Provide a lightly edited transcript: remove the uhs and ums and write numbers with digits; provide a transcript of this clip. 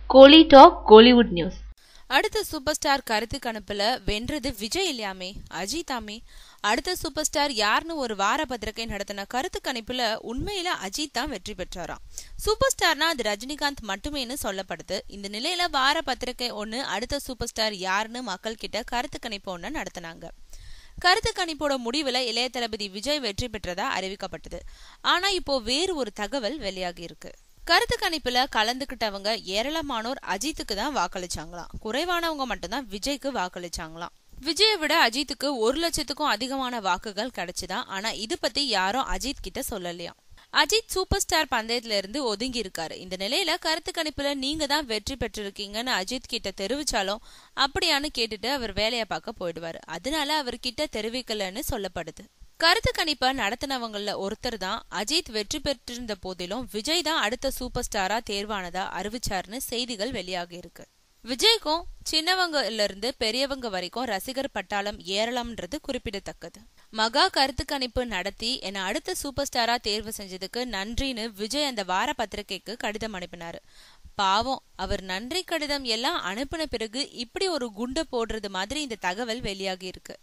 கோலி talk Kollywood news. அடுத்த super star கருத்து கணிப்புல வென்றது விஜய் இல்லையாமே, அஜித்தாமே. அடுத்த சூப்பர் ஸ்டார் யாருன்னு ஒரு வார பத்திரிகை நடத்தின கருத்து கணிப்புல உண்மையில அஜித் தான் வெற்றி பெற்றாராம். சூப்பர் ஸ்டார்னா அது ரஜினிகாந்த் மட்டுமேனு சொல்லப்படுது. இந்த நிலையில வார பத்திரிகை ஒண்ணு அடுத்த சூப்பர் ஸ்டார் யாருன்னு மக்கள் கிட்ட கருத்து கணிப்பு ஒண்ணு நடத்தினாங்க. கருத்து கணிப்போட முடிவுல இளைய தளபதி விஜய் வெற்றி பெற்றதா அறிவிக்கப்பட்டது. ஆனா இப்போ வேறு ஒரு தகவல் வெளியாகி இருக்கு. கருத்து கணிப்புல கலந்துகிட்டவங்க ஏராளமானோர் அஜித்துக்கு தான் வாக்களிச்சாங்களாம். குறைவானவங்க மட்டும்தான் விஜய்க்கு வாக்களிச்சாங்களாம். விஜயை விட அஜித்துக்கு 1 லட்சத்துக்கும் அதிகமான வாக்குகள் கிடைச்சுதான். ஆனா இது பத்தி யாரும் அஜித் கிட்ட சொல்லலையாம். அஜித் சூப்பர் ஸ்டார் பந்தயத்துல இருந்து ஒதுங்கி இருக்காரு. இந்த நிலையில கருத்து கணிப்புல நீங்க தான் வெற்றி பெற்றிருக்கீங்கன்னு அஜித் கிட்ட தெரிவிச்சாலும் அப்படியான்னு கேட்டுட்டு அவர் வேலையை பார்க்க போயிடுவாரு. அதனால அவர் கிட்ட தெரிவிக்கலன்னு சொல்லப்படுது. கருத்து கணிப்பை நடத்தினவங்கள ஒருத்தர் தான் அஜித் வெற்றி பெற்றிருந்த போதிலும் விஜய் தான் அடுத்த சூப்பர் ஸ்டாரா தேர்வானதா அறிவிச்சாருன்னு செய்திகள் வெளியாகி இருக்கு. விஜய்க்கும் சின்னவங்கல இருந்து பெரியவங்க வரைக்கும் ரசிகர் பட்டாளம் ஏறலாம்ன்றது குறிப்பிடத்தக்கது. மகா கருத்து கணிப்பு நடத்தி என அடுத்த சூப்பர் ஸ்டாரா தேர்வு செஞ்சதுக்கு நன்றின்னு விஜய் அந்த வார பத்திரிகைக்கு கடிதம் அனுப்பினாரு. பாவம், அவர் நன்றி கடிதம் எல்லாம் அனுப்பின பிறகு இப்படி ஒரு குண்டை போடுறது மாதிரி இந்த தகவல் வெளியாகி இருக்கு.